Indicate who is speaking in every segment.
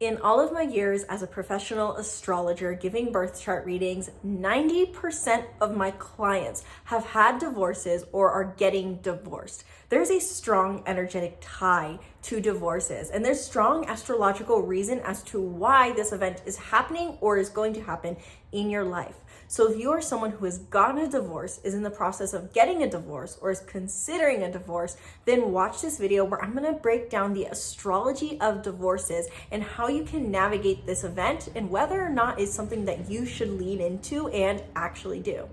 Speaker 1: In all of my years as a professional astrologer giving birth chart readings, 90% of my clients have had divorces or are getting divorced. There's a strong energetic tie to divorces, and there's strong astrological reason as to why this event is happening or is going to happen in your life. So if you are someone who has gotten a divorce, is in the process of getting a divorce, or is considering a divorce, then watch this video where I'm going to break down the astrology of divorces and how you can navigate this event and whether or not it's something that you should lean into and actually do.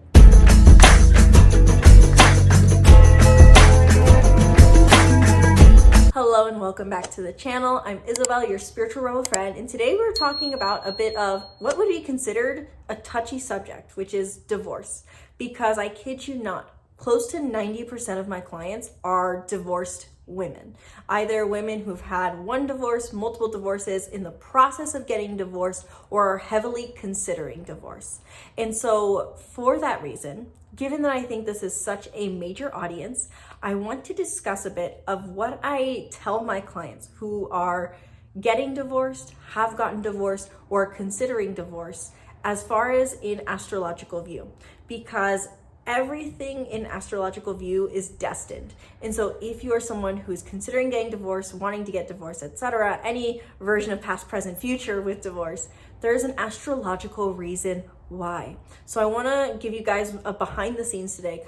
Speaker 1: Hello and welcome back to the channel. I'm Isabel, your spiritual rebel friend, and today we're talking about a bit of what would be considered a touchy subject, which is divorce. Because I kid you not, close to 90% of my clients are divorced women. Either women who've had one divorce, multiple divorces, in the process of getting divorced, or are heavily considering divorce. And so for that reason, given that I think this is such a major audience, I want to discuss a bit of what I tell my clients who are getting divorced, have gotten divorced, or considering divorce as far as in astrological view, because everything in astrological view is destined. And so if you are someone who's considering getting divorced, wanting to get divorced, etc., any version of past, present, future with divorce, there's an astrological reason why. So I want to give you guys a behind the scenes today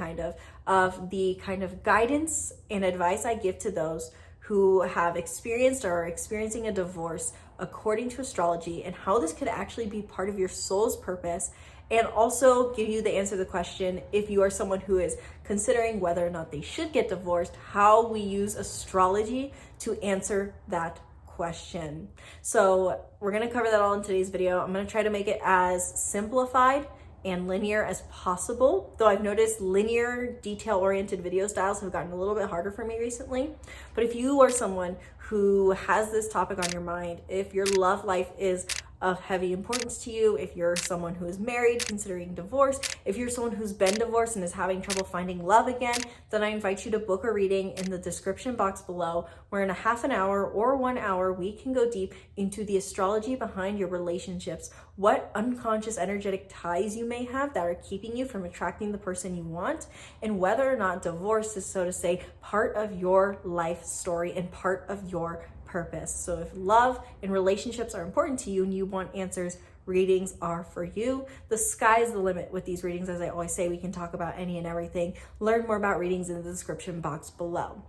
Speaker 1: of the kind of guidance and advice I give to those who have experienced or are experiencing a divorce according to astrology, and how this could actually be part of your soul's purpose, and also give you the answer to the question, if you are someone who is considering whether or not they should get divorced, how we use astrology to answer that question. So we're going to cover that all in today's video. I'm going to try to make it as simplified and linear as possible, though I've noticed linear, detail-oriented video styles have gotten a little bit harder for me recently. But if you are someone who has this topic on your mind, if your love life is of heavy importance to you, if you're someone who is married considering divorce, if you're someone who's been divorced and is having trouble finding love again, then I invite you to book a reading in the description box below, where in a half an hour or 1 hour we can go deep into the astrology behind your relationships, what unconscious energetic ties you may have that are keeping you from attracting the person you want, and whether or not divorce is, so to say, part of your life story and part of your purpose. So if love and relationships are important to you and you want answers, readings are for you. The sky's the limit with these readings. As I always say, we can talk about any and everything. Learn more about readings in the description box below.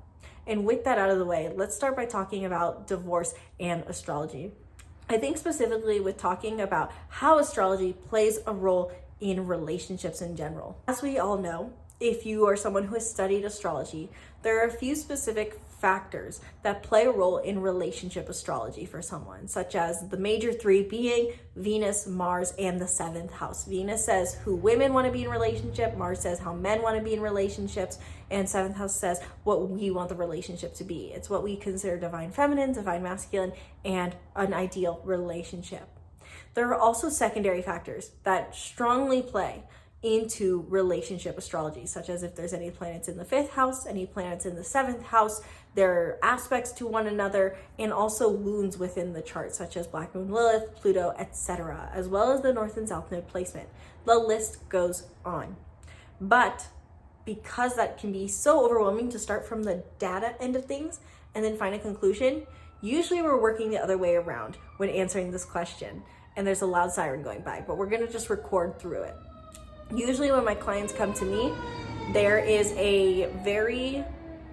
Speaker 1: And with that out of the way, let's start by talking about divorce and astrology. I think specifically with talking about how astrology plays a role in relationships in general. As we all know, if you are someone who has studied astrology, there are a few specific factors that play a role in relationship astrology for someone, such as the major three being Venus, Mars, and the 7th house. Venus says who women want to be in relationship, Mars says how men want to be in relationships, and 7th house says what we want the relationship to be. It's what we consider divine feminine, divine masculine, and an ideal relationship. There are also secondary factors that strongly play into relationship astrology, such as if there's any planets in the 5th house, any planets in the 7th house, their aspects to one another, and also wounds within the chart, such as Black Moon Lilith, Pluto, etc., as well as the North and South Node placement. The list goes on. But because that can be so overwhelming to start from the data end of things and then find a conclusion, usually we're working the other way around when answering this question. And there's a loud siren going by, but we're going to just record through it. Usually when my clients come to me, there is a very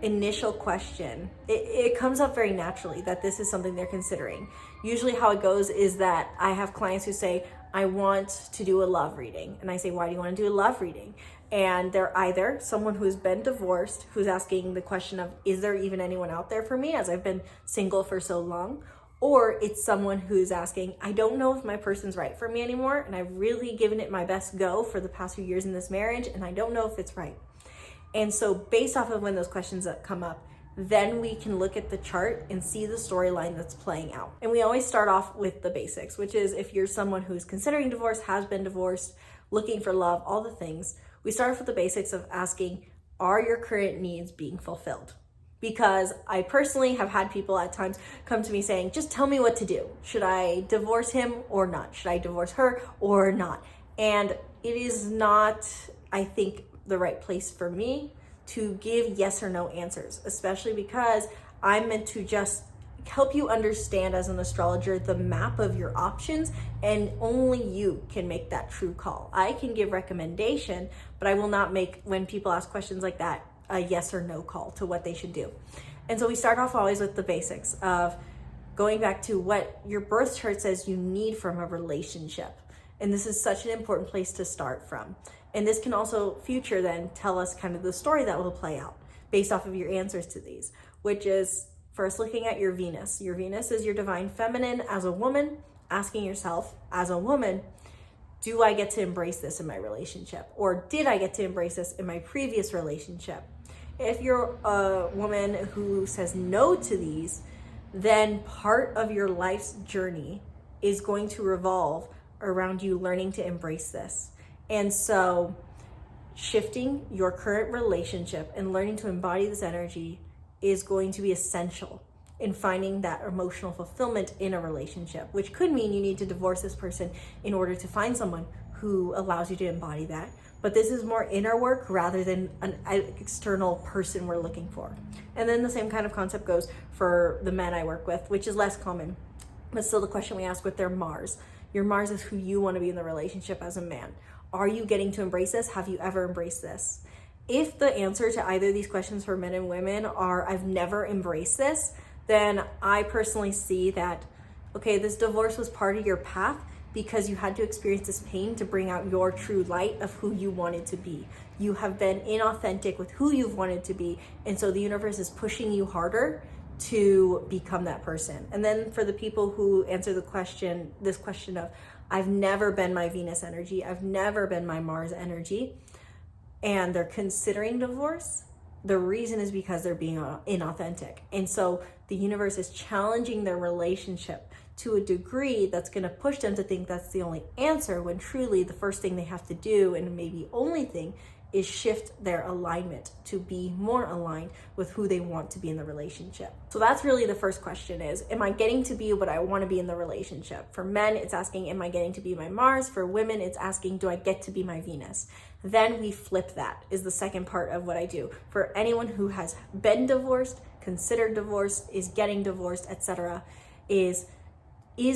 Speaker 1: initial question. It comes up very naturally that this is something they're considering. Usually how it goes is that I have clients who say, I want to do a love reading. And I say, why do you want to do a love reading? And they're either someone who's been divorced, who's asking the question of, is there even anyone out there for me as I've been single for so long? Or it's someone who's asking, I don't know if my person's right for me anymore, and I've really given it my best go for the past few years in this marriage, and I don't know if it's right. And so based off of when those questions that come up, then we can look at the chart and see the storyline that's playing out. And we always start off with the basics, which is if you're someone who's considering divorce, has been divorced, looking for love, all the things, we start off with the basics of asking, are your current needs being fulfilled? Because I personally have had people at times come to me saying, just tell me what to do. Should I divorce him or not? Should I divorce her or not? And it is not, I think, the right place for me to give yes or no answers, especially because I'm meant to just help you understand as an astrologer the map of your options, and only you can make that true call. I can give recommendation, but I will not make, when people ask questions like that, a yes or no call to what they should do. And so we start off always with the basics of going back to what your birth chart says you need from a relationship. And this is such an important place to start from. And this can also future then tell us kind of the story that will play out based off of your answers to these, which is first looking at your Venus. Your Venus is your divine feminine as a woman, asking yourself as a woman, do I get to embrace this in my relationship? Or did I get to embrace this in my previous relationship? If you're a woman who says no to these, then part of your life's journey is going to revolve around you learning to embrace this. And so shifting your current relationship and learning to embody this energy is going to be essential in finding that emotional fulfillment in a relationship, which could mean you need to divorce this person in order to find someone who allows you to embody that. But this is more inner work rather than an external person we're looking for. And then the same kind of concept goes for the men I work with, which is less common, but still the question we ask with their Mars. Your Mars is who you want to be in the relationship as a man. Are you getting to embrace this? Have you ever embraced this? If the answer to either of these questions for men and women are, I've never embraced this, then I personally see that, okay, this divorce was part of your path because you had to experience this pain to bring out your true light of who you wanted to be. You have been inauthentic with who you've wanted to be, and so the universe is pushing you harder to become that person. And then for the people who answer this question of, I've never been my Venus energy, I've never been my Mars energy, and they're considering divorce, the reason is because they're being inauthentic. And so the universe is challenging their relationship to a degree that's going to push them to think that's the only answer, when truly the first thing they have to do, and maybe only thing, is shift their alignment to be more aligned with who they want to be in the relationship. So that's really the first question is, am I getting to be what I want to be in the relationship? For men, it's asking, am I getting to be my Mars? For women, it's asking, do I get to be my Venus? Then we flip that, is the second part of what I do. For anyone who has been divorced, considered divorced, is getting divorced, etc., is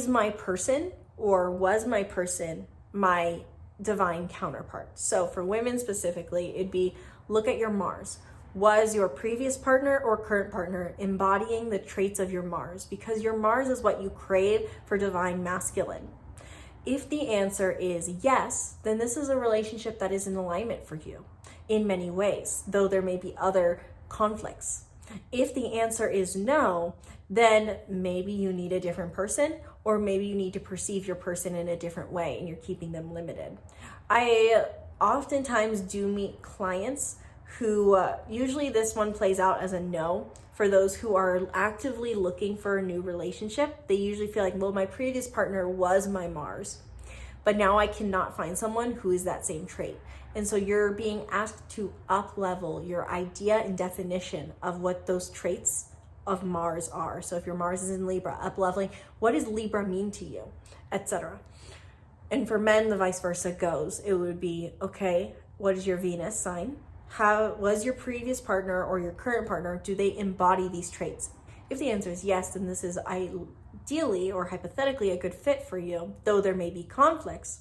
Speaker 1: my person, or was my person, my divine counterpart? So for women specifically, it'd be, look at your Mars. Was your previous partner or current partner embodying the traits of your Mars? Because your Mars is what you crave for divine masculine. If the answer is yes, then this is a relationship that is in alignment for you in many ways, though there may be other conflicts. If the answer is no, then maybe you need a different person, or maybe you need to perceive your person in a different way and you're keeping them limited. I oftentimes do meet clients who, usually this one plays out as a no. For those who are actively looking for a new relationship, they usually feel like, well, my previous partner was my Mars, but now I cannot find someone who is that same trait. And so you're being asked to up-level your idea and definition of what those traits of Mars are. So if your Mars is in Libra, up-leveling, what does Libra mean to you, etc. And for men, the vice versa goes. It would be, okay, what is your Venus sign? How was your previous partner or your current partner, do they embody these traits? If the answer is yes, then this is ideally or hypothetically a good fit for you, though there may be conflicts.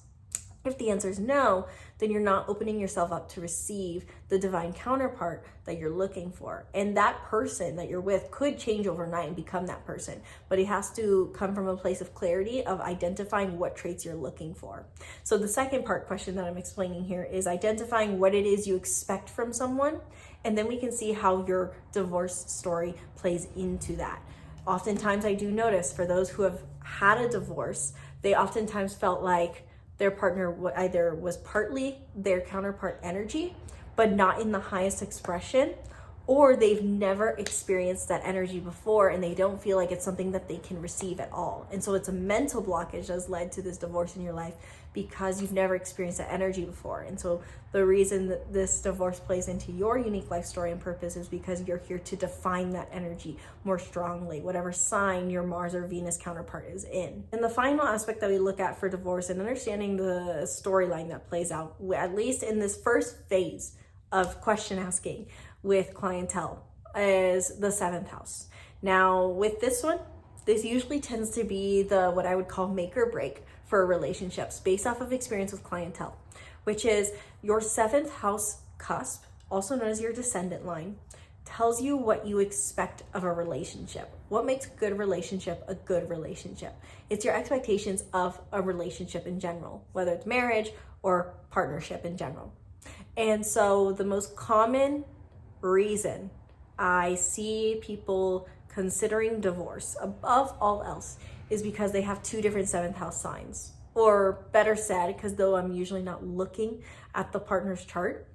Speaker 1: If the answer is no, then you're not opening yourself up to receive the divine counterpart that you're looking for. And that person that you're with could change overnight and become that person, but it has to come from a place of clarity of identifying what traits you're looking for. So the second part question that I'm explaining here is identifying what it is you expect from someone, and then we can see how your divorce story plays into that. Oftentimes I do notice for those who have had a divorce, they oftentimes felt like their partner was partly their counterpart energy, but not in the highest expression, or they've never experienced that energy before and they don't feel like it's something that they can receive at all. And so it's a mental blockage that's led to this divorce in your life because you've never experienced that energy before. And so the reason that this divorce plays into your unique life story and purpose is because you're here to define that energy more strongly, whatever sign your Mars or Venus counterpart is in. And the final aspect that we look at for divorce and understanding the storyline that plays out, at least in this first phase of question asking with clientele, is the 7th house. Now with this one, this usually tends to be the what I would call make or break for relationships based off of experience with clientele, which is your 7th house cusp, also known as your descendant line, tells you what you expect of a relationship. What makes a good relationship a good relationship? It's your expectations of a relationship in general, whether it's marriage or partnership in general. And so the most common reason I see people considering divorce above all else is because they have 2 different 7th house signs. Or better said, because though I'm usually not looking at the partner's chart,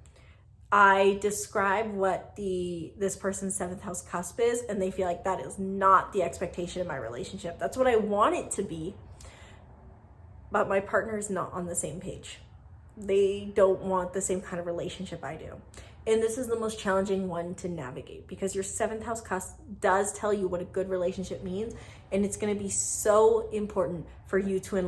Speaker 1: I describe what this person's 7th house cusp is, and they feel like that is not the expectation in my relationship. That's what I want it to be, but my partner is not on the same page. They don't want the same kind of relationship I do. And this is the most challenging one to navigate because your 7th house cusp does tell you what a good relationship means. And it's going to be so important for you to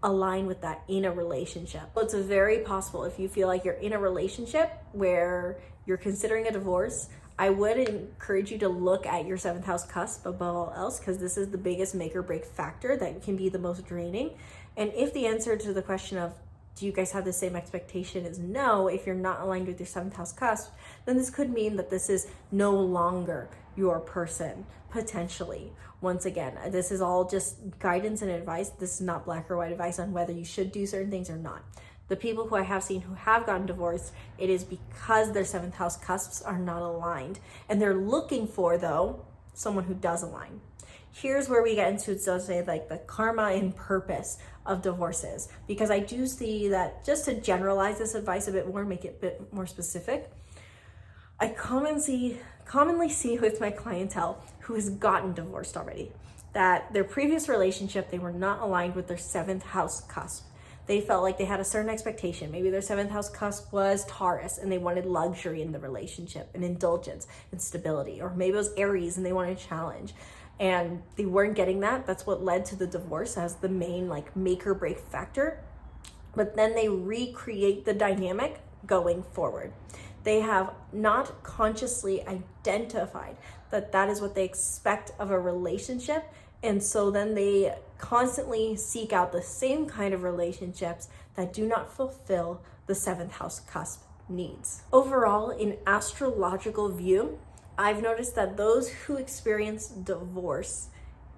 Speaker 1: align with that in a relationship. So it's very possible if you feel like you're in a relationship where you're considering a divorce, I would encourage you to look at your 7th house cusp above all else, because this is the biggest make or break factor that can be the most draining. And if the answer to the question of, do you guys have the same expectation is no, if you're not aligned with your 7th house cusp, then this could mean that this is no longer your person, potentially. Once again, this is all just guidance and advice. This is not black or white advice on whether you should do certain things or not. The people who I have seen who have gotten divorced, it is because their 7th house cusps are not aligned. And they're looking for, though, someone who does align. Here's where we get into, so to say, like the karma and purpose of divorces, because I do see that, just to generalize this advice a bit more, make it a bit more specific, I commonly see with my clientele who has gotten divorced already, that their previous relationship, they were not aligned with their 7th house cusp. They felt like they had a certain expectation. Maybe their 7th house cusp was Taurus and they wanted luxury in the relationship and indulgence and stability. Or maybe it was Aries and they wanted challenge. And they weren't getting that. That's what led to the divorce as the main like make or break factor. But then they recreate the dynamic going forward. They have not consciously identified that that is what they expect of a relationship. And so then they constantly seek out the same kind of relationships that do not fulfill the 7th house cusp needs. Overall, in astrological view, I've noticed that those who experience divorce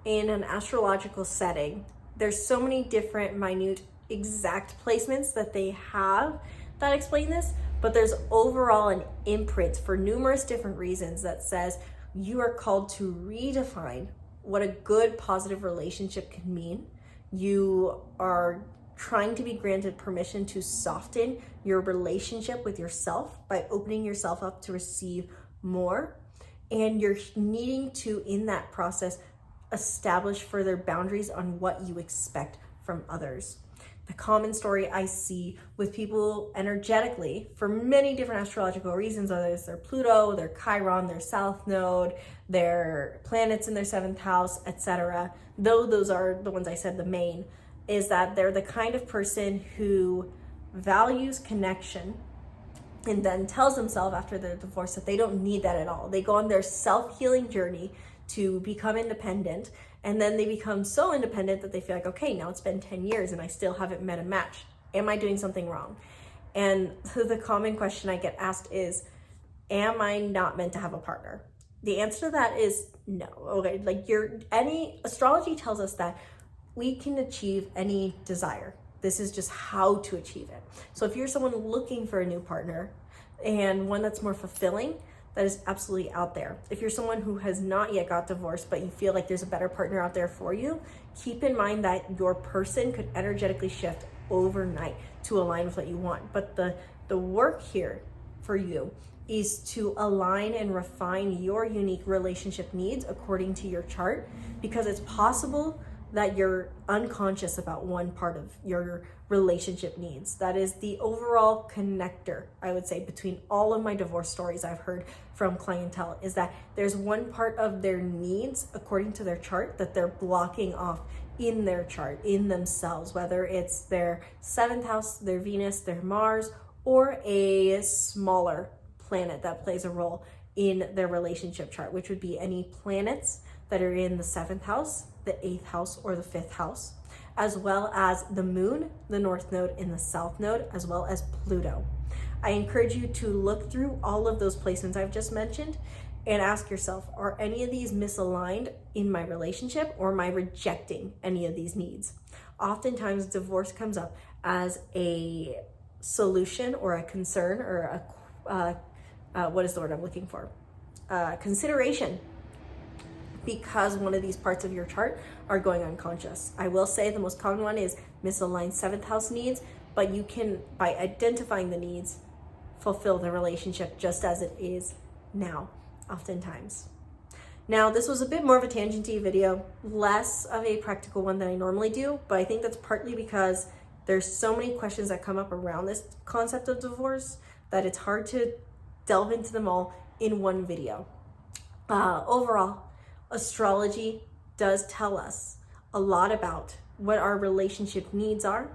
Speaker 1: in an astrological setting, there's so many different minute exact placements that they have that explain this, but there's overall an imprint for numerous different reasons that says you are called to redefine what a good positive relationship can mean. You are trying to be granted permission to soften your relationship with yourself by opening yourself up to receive more. And you're needing to, in that process, establish further boundaries on what you expect from others. The common story I see with people energetically for many different astrological reasons, whether it's their Pluto, their Chiron, their South Node, their planets in their 7th house, etc., though those are the ones I said the main, is that they're the kind of person who values connection and then tells themselves after their divorce that they don't need that at all. They go on their self-healing journey to become independent, and then they become so independent that they feel like, okay, now it's been 10 years and I still haven't met a match. Am I doing something wrong? And the common question I get asked is, am I not meant to have a partner? The answer to that is no. Okay, like astrology tells us that we can achieve any desire. This is just how to achieve it. So if you're someone looking for a new partner and one that's more fulfilling, that is absolutely out there. If you're someone who has not yet got divorced, but you feel like there's a better partner out there for you, keep in mind that your person could energetically shift overnight to align with what you want. But the work here for you is to align and refine your unique relationship needs according to your chart, because it's possible that you're unconscious about one part of your relationship needs. That is the overall connector, I would say, between all of my divorce stories I've heard from clientele, is that there's one part of their needs according to their chart that they're blocking off in their chart, in themselves, whether it's their 7th house, their Venus, their Mars, or a smaller planet that plays a role in their relationship chart, which would be any planets that are in the 7th house, the 8th house, or the 5th house, as well as the moon, the north node, and the south node, as well as Pluto. I encourage you to look through all of those placements I've just mentioned and ask yourself, are any of these misaligned in my relationship, or am I rejecting any of these needs? Oftentimes divorce comes up as a solution or a concern or what is the word I'm looking for? Consideration, because one of these parts of your chart are going unconscious. I will say the most common one is misaligned 7th house needs, but you can, by identifying the needs, fulfill the relationship just as it is now, oftentimes. Now, this was a bit more of a tangenty video, less of a practical one than I normally do, but I think that's partly because there's so many questions that come up around this concept of divorce that it's hard to delve into them all in one video. Overall, astrology does tell us a lot about what our relationship needs are,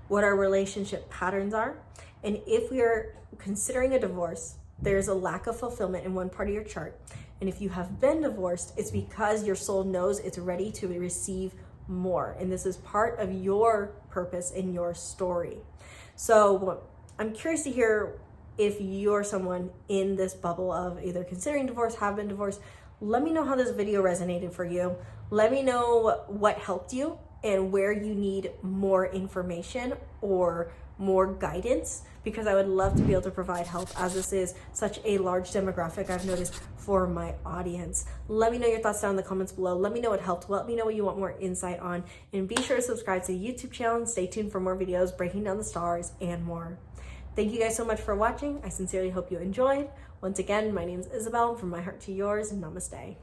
Speaker 1: what our relationship patterns are, and if we are considering a divorce, there's a lack of fulfillment in one part of your chart. And if you have been divorced, it's because your soul knows it's ready to receive more. And this is part of your purpose in your story. So I'm curious to hear if you're someone in this bubble of either considering divorce, have been divorced. Let me know how this video resonated for you. Let me know what helped you and where you need more information or more guidance, because I would love to be able to provide help, as this is such a large demographic I've noticed for my audience. Let me know your thoughts down in the comments below. Let me know what helped. Let me know what you want more insight on, and be sure to subscribe to the YouTube channel and stay tuned for more videos breaking down the stars and more. Thank you guys so much for watching. I sincerely hope you enjoyed. Once again, my name is Isabel. From my heart to yours, namaste.